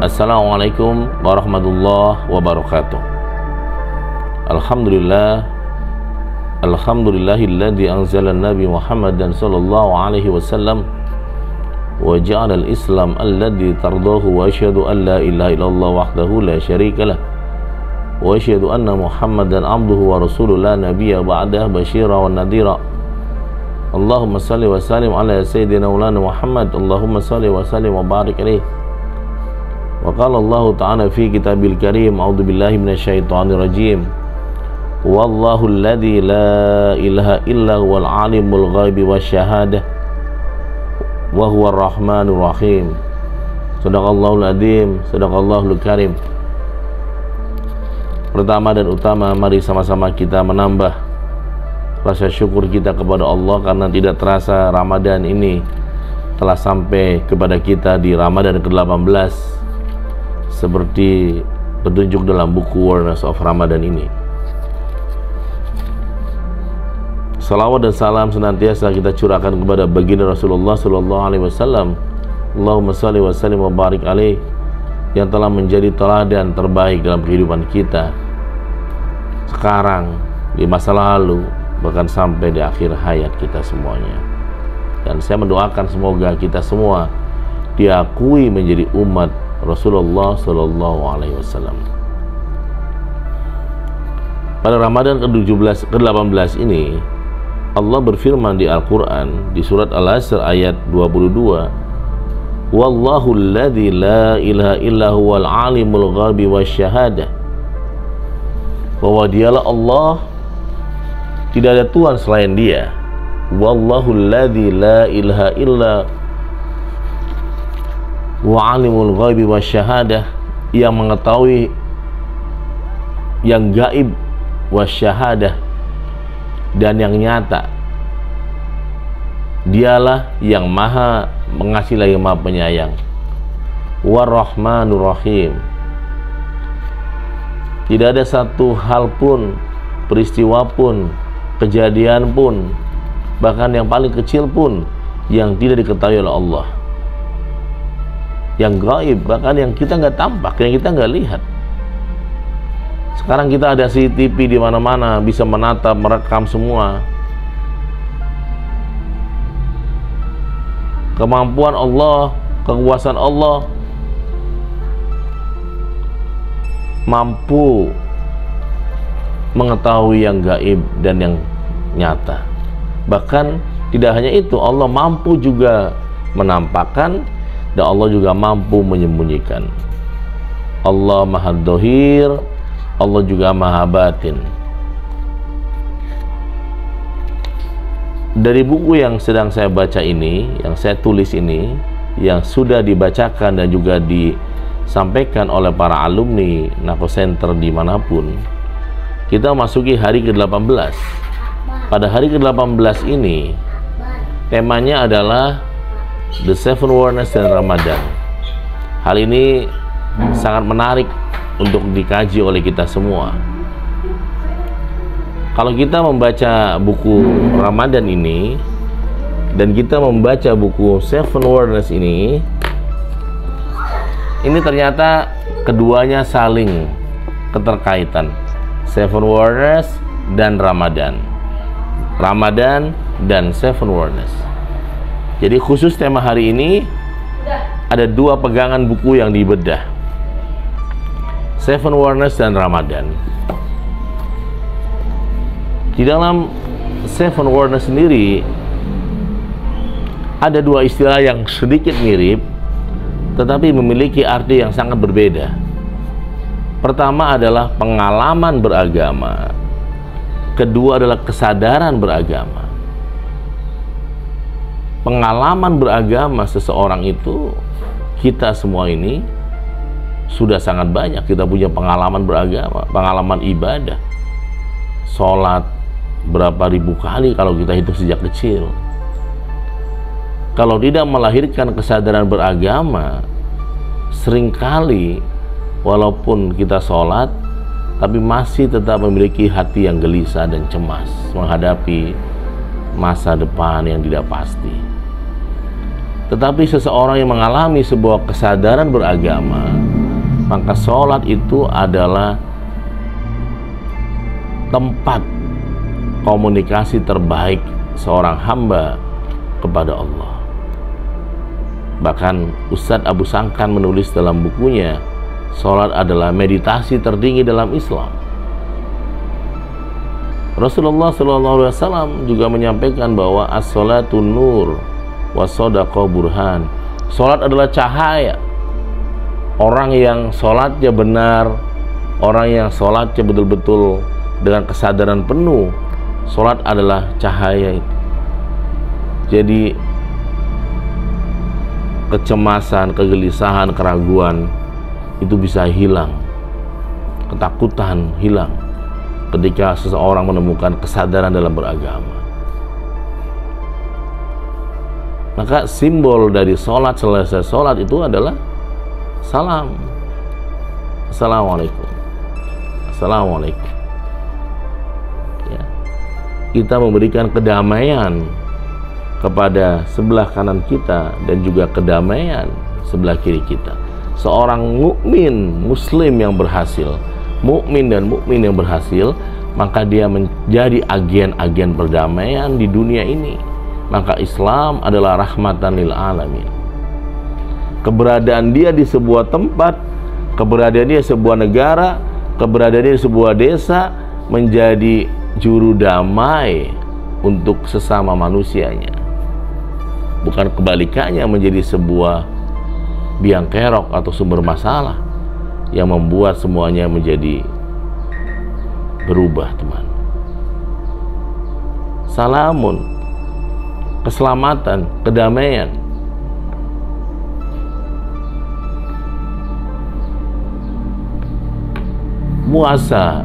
Assalamualaikum warahmatullahi wabarakatuh. Alhamdulillahilladzi anzala Nabi Muhammadan sallallahu alaihi wasallam wa ja'ala al-Islam alladzi tardahu wa asyhadu an la ilaha illallah wahdahu la syarika lah wa asyhadu anna Muhammadan abduhu wa rasuluhu la nabiyya ba'dah basyira wa nadhira. Allahumma salli wa sallim ala sayyidina maulana Muhammad. Allahumma salli wa sallim wa barik alaihi. Wa qala Allah ta'ala fi kitabil karim, a'udzu billahi minasyaitonir rajim. Wallahu alladzi la ilaha illa huwal alimul ghaibi wasyahadah wa huwar rahmanur rahim. Shadaqallahul adzim, shadaqallahul karim. Pertama dan utama, mari sama-sama kita menambah rasa syukur kita kepada Allah karena tidak terasa Ramadan ini telah sampai kepada kita di Ramadan ke-18 seperti petunjuk dalam buku Awareness of Ramadan ini. Salawat dan salam senantiasa kita curahkan kepada baginda Rasulullah sallallahu alaihi wasallam. Allahumma shalli wa sallim wa barik alaihi, yang telah menjadi teladan terbaik dalam kehidupan kita sekarang, di masa lalu, bahkan sampai di akhir hayat kita semuanya. Dan saya mendoakan semoga kita semua diakui menjadi umat Rasulullah sallallahu alaihi wasallam. Pada Ramadan ke-18 ini, Allah berfirman di Al-Quran di surat Al-Asr ayat 22, Wallahu alladzi la ilaha illa huwal alimul ghaibi wasyahadah, bahwa dialah Allah, tidak ada Tuhan selain Dia. Wallahu alladzi la ilaha illa wa alimul ghaibi wasyahadah, yang mengetahui yang gaib, wasyahadah, dan yang nyata. Dialah yang maha mengasihi lagi maha penyayang. War-Rahmanur Rahim. Tidak ada satu hal pun, peristiwa pun, kejadian pun, bahkan yang paling kecil pun yang tidak diketahui oleh Allah, yang gaib, bahkan yang kita nggak tampak, yang kita nggak lihat. Sekarang kita ada CCTV di mana-mana, bisa menatap, merekam semua. Kemampuan Allah, kekuasaan Allah mampu mengetahui yang gaib dan yang nyata. Bahkan tidak hanya itu, Allah mampu juga menampakkan, dan Allah juga mampu menyembunyikan. Allah Maha Dhahir, Allah juga Maha Batin. Dari buku yang sedang saya baca ini, yang saya tulis ini, yang sudah dibacakan dan juga disampaikan oleh para alumni Nako Center dimanapun, kita masuki hari ke-18. Pada hari ke-18 ini, temanya adalah The Seven Awareness dan Ramadan. Hal ini sangat menarik untuk dikaji oleh kita semua. Kalau kita membaca buku Ramadan ini dan kita membaca buku Seven Awareness ini ternyata keduanya saling keterkaitan. Seven Awareness dan Ramadan, Ramadan dan Seven Awareness. Jadi khusus tema hari ini ada dua pegangan buku yang dibedah, Seven Awareness dan Ramadan. Di dalam Seven Awareness sendiri ada dua istilah yang sedikit mirip tetapi memiliki arti yang sangat berbeda. Pertama adalah pengalaman beragama, kedua adalah kesadaran beragama. Pengalaman beragama seseorang itu, kita semua ini sudah sangat banyak. Kita punya pengalaman beragama, pengalaman ibadah, sholat berapa ribu kali kalau kita hitung sejak kecil. Kalau tidak melahirkan kesadaran beragama, seringkali walaupun kita sholat, tapi masih tetap memiliki hati yang gelisah dan cemas menghadapi masa depan yang tidak pasti. Tetapi seseorang yang mengalami sebuah kesadaran beragama, maka sholat itu adalah tempat komunikasi terbaik seorang hamba kepada Allah. Bahkan Ustadz Abu Sangkan menulis dalam bukunya, sholat adalah meditasi tertinggi dalam Islam. Rasulullah SAW juga menyampaikan bahwa as-sholatu nur was-sodaqah burhan. Sholat adalah cahaya. Orang yang sholatnya benar, orang yang sholatnya betul-betul dengan kesadaran penuh, sholat adalah cahaya itu. Jadi kecemasan, kegelisahan, keraguan itu bisa hilang, ketakutan hilang ketika seseorang menemukan kesadaran dalam beragama. Maka simbol dari sholat, selesai sholat itu adalah salam. Assalamualaikum. Assalamualaikum. Ya. Kita memberikan kedamaian kepada sebelah kanan kita dan juga kedamaian sebelah kiri kita. Seorang mukmin muslim yang berhasil, mukmin dan mukmin yang berhasil, maka dia menjadi agen-agen perdamaian di dunia ini. Maka Islam adalah rahmatan lil alamin. Keberadaan dia di sebuah tempat, keberadaan dia di sebuah negara, keberadaan dia di sebuah desa menjadi juru damai untuk sesama manusianya. Bukan kebalikannya menjadi sebuah biang kerok atau sumber masalah yang membuat semuanya menjadi berubah, teman. Salamun, keselamatan, kedamaian. Puasa,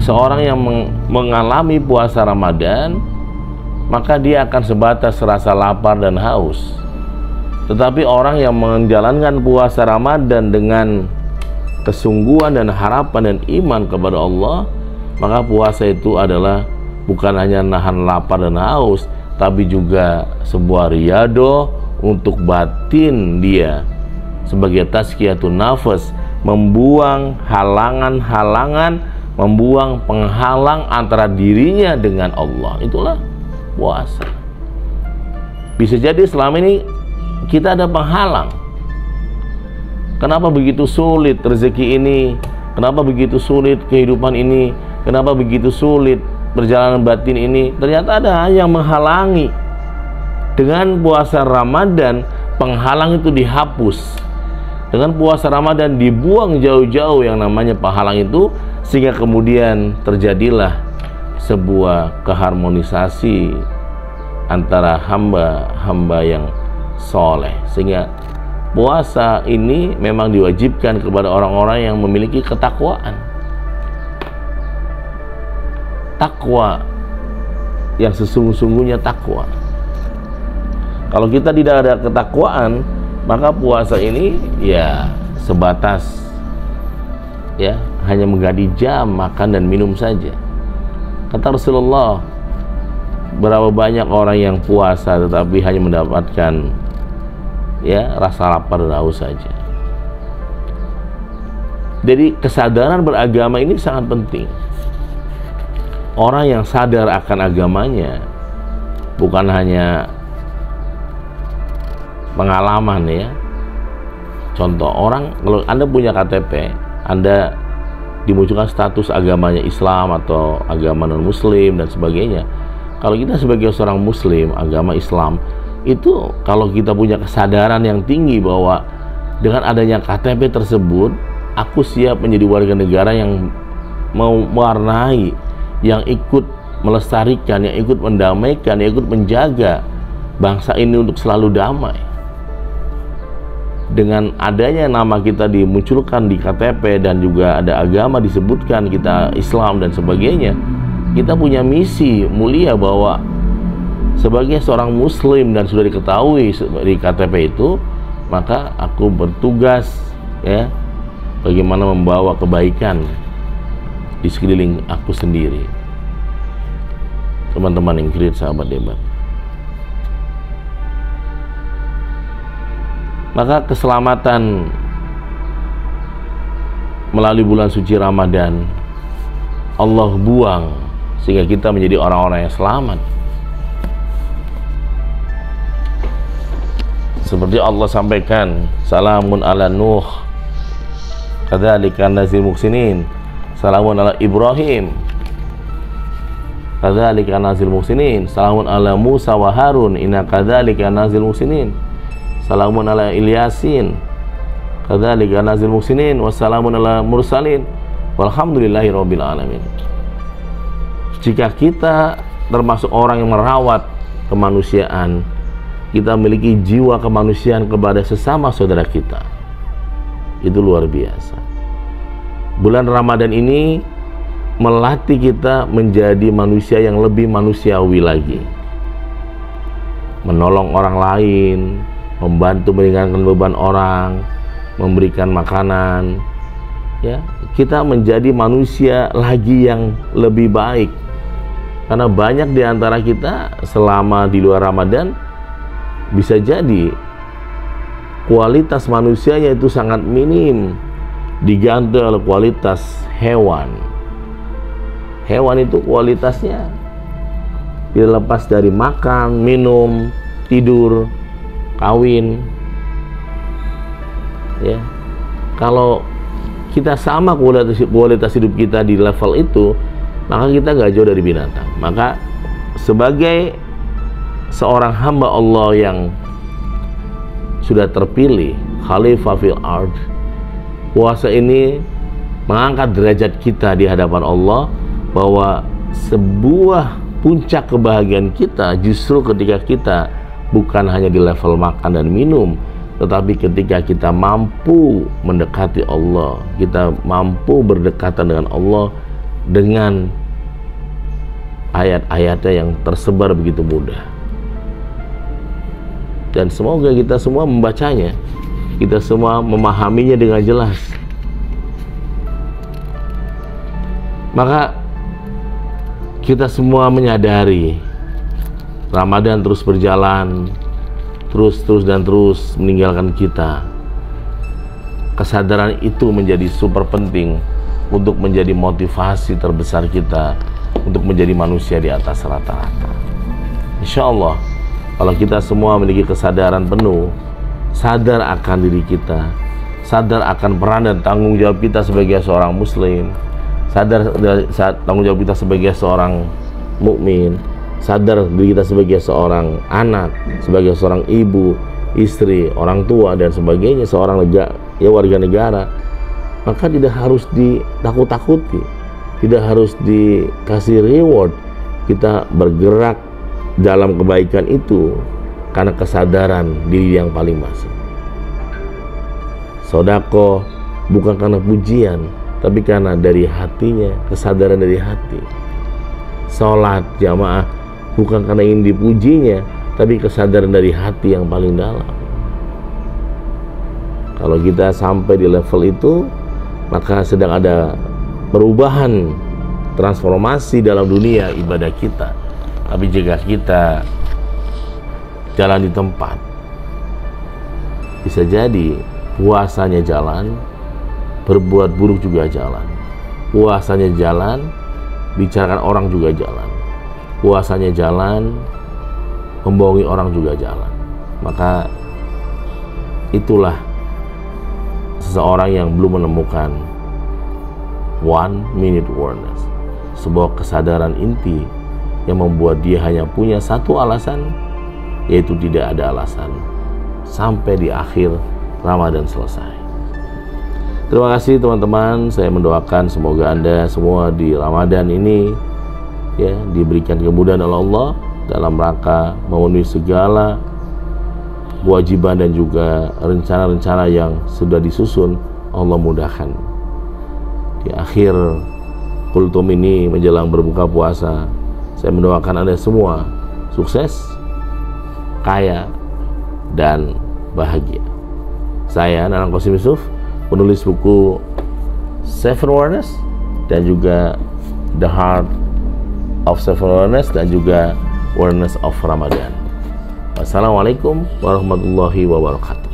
seorang yang mengalami puasa Ramadan, maka dia akan sebatas rasa lapar dan haus. Tetapi orang yang menjalankan puasa Ramadan dengan kesungguhan dan harapan dan iman kepada Allah, maka puasa itu adalah bukan hanya nahan lapar dan haus, tapi juga sebuah riyadhah untuk batin dia sebagai tazkiyatun nafas, membuang halangan-halangan, membuang penghalang antara dirinya dengan Allah. Itulah puasa. Bisa jadi selama ini kita ada penghalang. Kenapa begitu sulit rezeki ini? Kenapa begitu sulit kehidupan ini? Kenapa begitu sulit perjalanan batin ini? Ternyata ada yang menghalangi. Dengan puasa Ramadan, penghalang itu dihapus. Dengan puasa Ramadan dibuang jauh-jauh yang namanya penghalang itu, sehingga kemudian terjadilah sebuah keharmonisasi antara hamba-hamba yang soleh. Sehingga puasa ini memang diwajibkan kepada orang-orang yang memiliki ketakwaan. Takwa yang sesungguh-sungguhnya takwa. Kalau kita tidak ada ketakwaan, maka puasa ini ya sebatas ya hanya mengganti jam makan dan minum saja. Kata Rasulullah, berapa banyak orang yang puasa tetapi hanya mendapatkan ya rasa lapar dan haus saja. Jadi kesadaran beragama ini sangat penting. Orang yang sadar akan agamanya bukan hanya pengalaman ya. Contoh, orang kalau Anda punya KTP, Anda dimunculkan status agamanya Islam atau agama non Muslim dan sebagainya. Kalau kita sebagai seorang Muslim agama Islam itu, kalau kita punya kesadaran yang tinggi bahwa dengan adanya KTP tersebut aku siap menjadi warga negara yang mau mewarnai, yang ikut melestarikan, yang ikut mendamaikan, yang ikut menjaga bangsa ini untuk selalu damai. Dengan adanya nama kita dimunculkan di KTP dan juga ada agama disebutkan, kita Islam dan sebagainya, kita punya misi mulia bahwa sebagai seorang Muslim dan sudah diketahui di KTP itu, maka aku bertugas ya bagaimana membawa kebaikan di sekeliling aku sendiri. Teman-teman yang kredit, sahabat debat, Maka keselamatan melalui bulan suci Ramadan Allah buang sehingga kita menjadi orang-orang yang selamat. Seperti Allah sampaikan, salamun ala Nuh, kadzalika nazil muhsinin. Salamun ala Ibrahim, kadzalika nazil muhsinin. Salamun ala Musa wa Harun, inna kadzalika nazil muhsinin. Salamun ala Ilyasin, kadzalika nazil muhsinin. Wassalamun ala mursalin, walhamdulillahi rabbil alamin. Jika kita termasuk orang yang merawat kemanusiaan, kita memiliki jiwa kemanusiaan kepada sesama saudara kita, itu luar biasa. Bulan Ramadan ini melatih kita menjadi manusia yang lebih manusiawi lagi, menolong orang lain, membantu meringankan beban orang, memberikan makanan, ya, kita menjadi manusia lagi yang lebih baik. Karena banyak di antara kita selama di luar Ramadan bisa jadi kualitas manusianya itu sangat minim, diganti oleh kualitas hewan. Hewan itu kualitasnya tidak lepas dari makan, minum, tidur, kawin. Ya, kalau kita sama kualitas hidup kita di level itu, maka kita gak jauh dari binatang. Maka sebagai seorang hamba Allah yang sudah terpilih Khalifah fil ard, puasa ini mengangkat derajat kita di hadapan Allah, bahwa sebuah puncak kebahagiaan kita justru ketika kita bukan hanya di level makan dan minum, tetapi ketika kita mampu mendekati Allah, kita mampu berdekatan dengan Allah dengan ayat-ayatnya yang tersebar begitu mudah. Dan semoga kita semua membacanya, kita semua memahaminya dengan jelas. Maka kita semua menyadari Ramadan terus berjalan, terus meninggalkan kita. Kesadaran itu menjadi super penting untuk menjadi motivasi terbesar kita untuk menjadi manusia di atas rata-rata. Insya Allah, kalau kita semua memiliki kesadaran penuh, sadar akan diri kita, sadar akan peran dan tanggung jawab kita sebagai seorang muslim, sadar tanggung jawab kita sebagai seorang mukmin, sadar diri kita sebagai seorang anak, sebagai seorang ibu, istri, orang tua dan sebagainya, seorang warga negara, maka tidak harus ditakut-takuti, tidak harus dikasih reward. Kita bergerak dalam kebaikan itu karena kesadaran diri yang paling masuk. Sodako bukan karena pujian, tapi karena dari hatinya, kesadaran dari hati. Sholat jamaah bukan karena ingin dipujinya, tapi kesadaran dari hati yang paling dalam. Kalau kita sampai di level itu, maka sedang ada perubahan, transformasi dalam dunia ibadah kita. Tapi jika kita jalan di tempat, bisa jadi puasanya jalan, berbuat buruk juga jalan. Puasanya jalan, bicarakan orang juga jalan. Puasanya jalan, membohongi orang juga jalan. Maka itulah seseorang yang belum menemukan 1 minute awareness, sebuah kesadaran inti yang membuat dia hanya punya satu alasan, yaitu tidak ada alasan sampai di akhir Ramadan selesai. Terima kasih teman-teman. Saya mendoakan semoga Anda semua di Ramadan ini ya diberikan kemudahan oleh Allah dalam rangka memenuhi segala kewajiban dan juga rencana-rencana yang sudah disusun. Allah mudahkan di akhir kultum ini menjelang berbuka puasa. Saya mendoakan Anda semua sukses, kaya, dan bahagia. Saya Nanang Qasim Yusuf, penulis buku Self-Awareness dan juga The Heart of Self-Awareness dan juga Awareness of Ramadan. Wassalamualaikum warahmatullahi wabarakatuh.